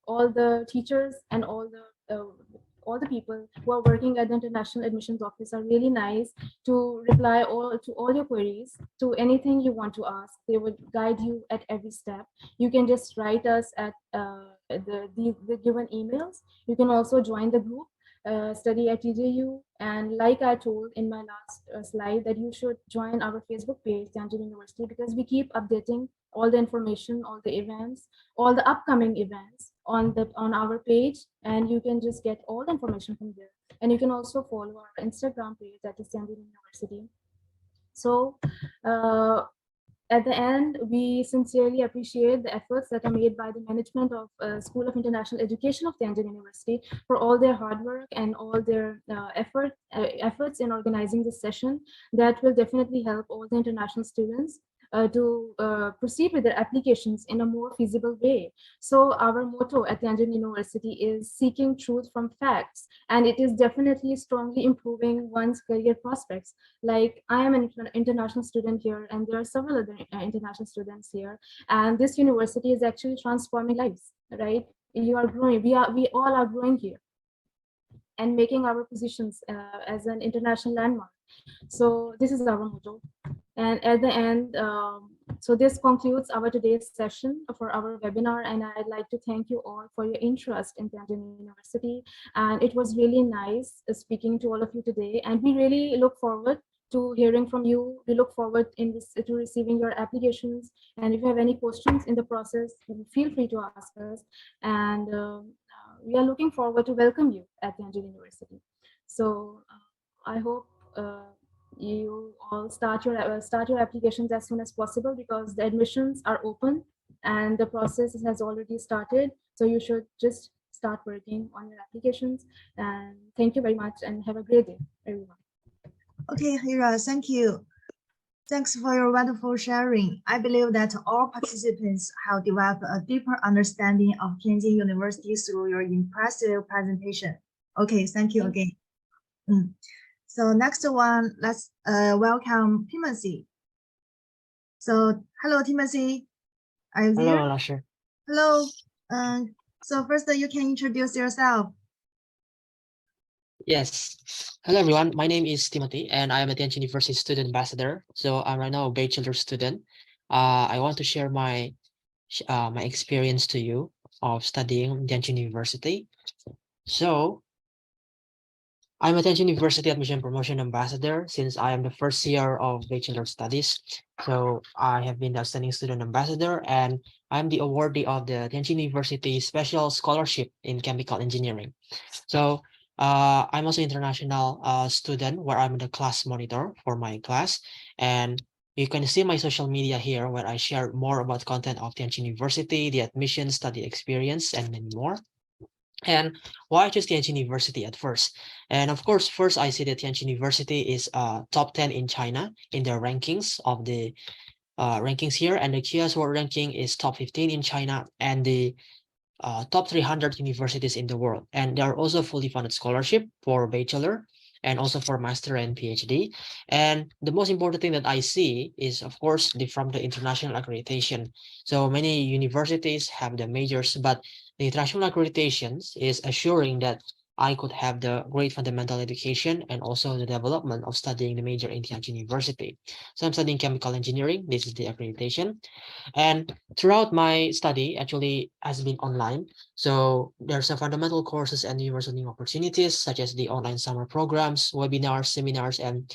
all the teachers and all the people who are working at the International Admissions Office are really nice to reply to all your queries, to anything you want to ask. They would guide you at every step. You can just write us at the given emails. You can also join the group, study at TJU. And like I told in my last slide, that you should join our Facebook page, Tianjin University, because we keep updating all the information, all the events, all the upcoming events on our page, and you can just get all the information from there. And you can also follow our Instagram page, that is Tianjin University. So at the end, we sincerely appreciate the efforts that are made by the management of School of International Education of Tianjin University for all their hard work and all their efforts in organizing this session that will definitely help all the international students to proceed with their applications in a more feasible way. So our motto at Tianjin University is seeking truth from facts, and it is definitely strongly improving one's career prospects. Like, I am an international student here, and there are several other international students here, and this university is actually transforming lives, right? You are growing, we all are growing here and making our positions as an international landmark. So this is our motto. And at the end, so this concludes our today's session for our webinar, and I'd like to thank you all for your interest in Tianjin University. And it was really nice speaking to all of you today, and we really look forward to hearing from you. We look forward to receiving your applications, and if you have any questions in the process, feel free to ask us. And we are looking forward to welcome you at Tianjin University. So I hope you all start your applications as soon as possible, because the admissions are open and the process has already started. So you should just start working on your applications. And thank you very much, and have a great day, everyone. Okay, Hira, thank you. Thanks for your wonderful sharing. I believe that all participants have developed a deeper understanding of Tianjin University through your impressive presentation. Okay, thank you again. So next one, let's welcome Timothy. So hello, Timothy. Are you there? Hello, Lasher. Hello. So first, you can introduce yourself. Yes. Hello, everyone. My name is Timothy, and I am a Tianjin University student ambassador. So I'm right now a bachelor student. I want to share my experience to you of studying Tianjin University. So I'm a Tianjin University Admission Promotion Ambassador since I am the first year of bachelor studies. So I have been the outstanding student ambassador, and I'm the awardee of the Tianjin University Special Scholarship in Chemical Engineering. So I'm also international student, where I'm the class monitor for my class. And you can see my social media here, where I share more about content of Tianjin University, the admission, study experience, and many more. And why I chose Tianjin University at first? And of course, first I see that Tianjin University is top 10 in China in the rankings of the rankings here, and the QS World Ranking is top 15 in China, and the top 300 universities in the world. And there are also fully funded scholarship for bachelor and also for master and PhD. And the most important thing that I see is, of course, from the international accreditation. So many universities have the majors, but the international accreditations is assuring that I could have the great fundamental education and also the development of studying the major in Tianjin University. So I'm studying chemical engineering. This is the accreditation. And throughout my study actually has been online. So there's some fundamental courses and universal learning opportunities, such as the online summer programs, webinars, seminars, and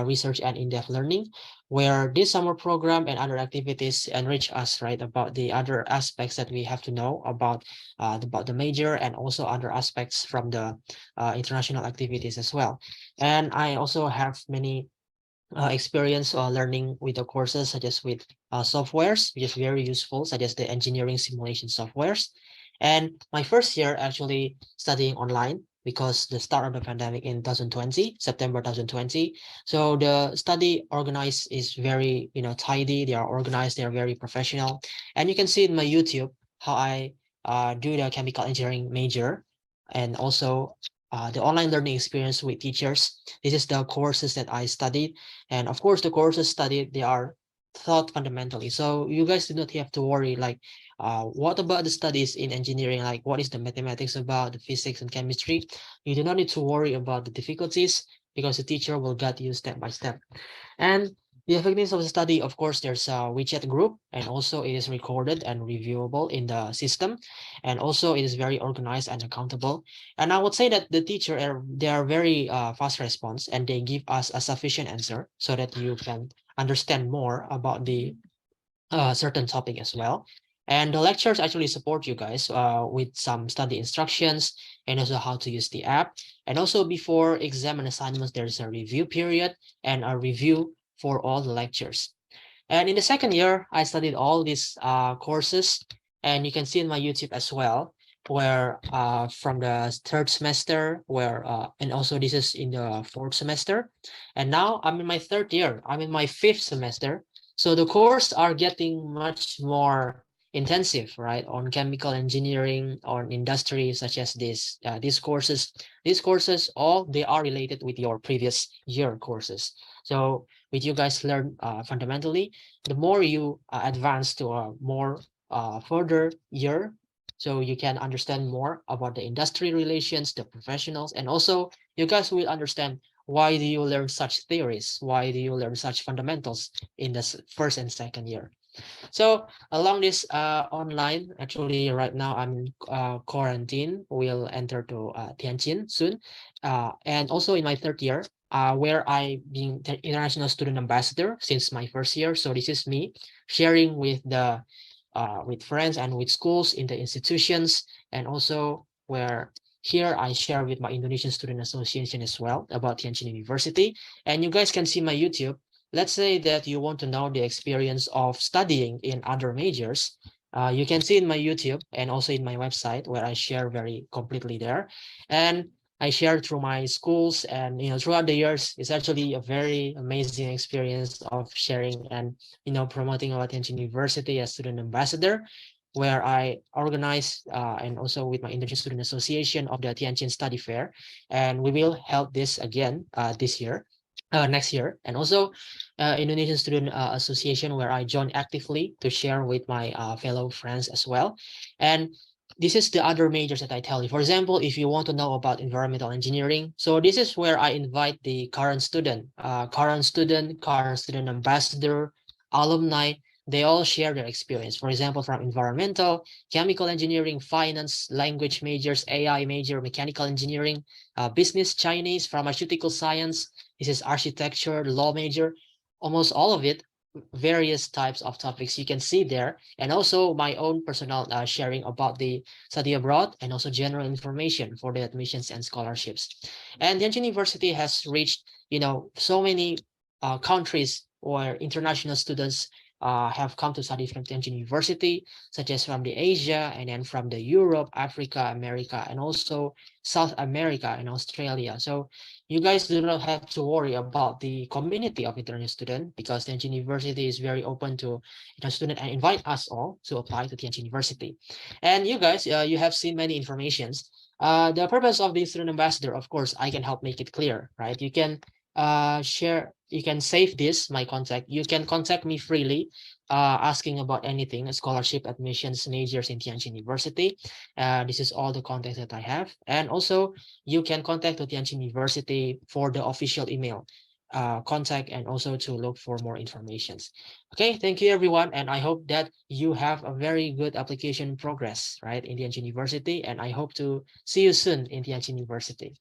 research and in-depth learning, where this summer program and other activities enrich us, right, about the other aspects that we have to know about the major, and also other aspects from the international activities as well. And I also have many experience learning with the courses, such as with softwares, which is very useful, such as the engineering simulation softwares. And my first year actually studying online, because the start of the pandemic in 2020, September 2020. So the study organized is very, tidy. They are organized. They are very professional. And you can see in my YouTube how I do the chemical engineering major, and also the online learning experience with teachers. This is the courses that I studied. And of course, the courses studied, they are taught fundamentally. So you guys do not have to worry, like, what about the studies in engineering? Like, what is the mathematics about, the physics and chemistry? You do not need to worry about the difficulties because the teacher will guide you step by step. And the effectiveness of the study, of course, there's a WeChat group, and also it is recorded and reviewable in the system. And also it is very organized and accountable. And I would say that the teacher, they are very fast response, and they give us a sufficient answer so that you can understand more about the certain topic as well. And the lectures actually support you guys with some study instructions and also how to use the app. And also before exam and assignments, there's a review period and a review for all the lectures. And in the second year, I studied all these courses, and you can see in my YouTube as well, where from the third semester, where and also this is in the fourth semester. And now I'm in my third year. I'm in my fifth semester. So the courses are getting much more intensive, right? On chemical engineering, on industry, such as these courses. These courses, all they are related with your previous year courses. So with you guys learn fundamentally, the more you advance to a more further year, so you can understand more about the industry relations, the professionals, and also you guys will understand why do you learn such theories, why do you learn such fundamentals in the first and second year. So along this online, actually right now I'm in quarantine. We'll enter to Tianjin soon. And also in my third year, where I being the international student ambassador since my first year. So this is me sharing with the with friends and with schools in the institutions, and also where here I share with my Indonesian Student Association as well about Tianjin University. And you guys can see my YouTube. Let's say that you want to know the experience of studying in other majors. You can see in my YouTube and also in my website where I share very completely there. And I share through my schools, and throughout the years, it's actually a very amazing experience of sharing and promoting our Tianjin University as student ambassador, where I organize and also with my Indonesian Student Association of the Tianjin Study Fair, and we will hold this again this year. Next year, and also Indonesian Student Association, where I join actively to share with my fellow friends as well. And this is the other majors that I tell you. For example, if you want to know about environmental engineering, so this is where I invite the current student, current student ambassador, alumni. They all share their experience. For example, from environmental, chemical engineering, finance, language majors, AI major, mechanical engineering, business, Chinese, pharmaceutical science. This is architecture, law major, almost all of it, various types of topics you can see there. And also my own personal sharing about the study abroad and also general information for the admissions and scholarships. And Tianjin University has reached, so many countries where international students have come to study from Tianjin University, such as from the Asia, and then from the Europe, Africa, America, and also South America and Australia. So you guys do not have to worry about the community of international students, because Tianjin University is very open to students and invite us all to apply to Tianjin University. And you guys, you have seen many informations. The purpose of the student ambassador, of course, I can help make it clear, right? You can share, you can save this, my contact. You can contact me freely, asking about anything, scholarship, admissions, majors in Tianjin University. This is all the contacts that I have. And also you can contact the Tianjin University for the official email contact, and also to look for more informations. Okay, thank you everyone. And I hope that you have a very good application progress, right, in Tianjin University. And I hope to see you soon in Tianjin University.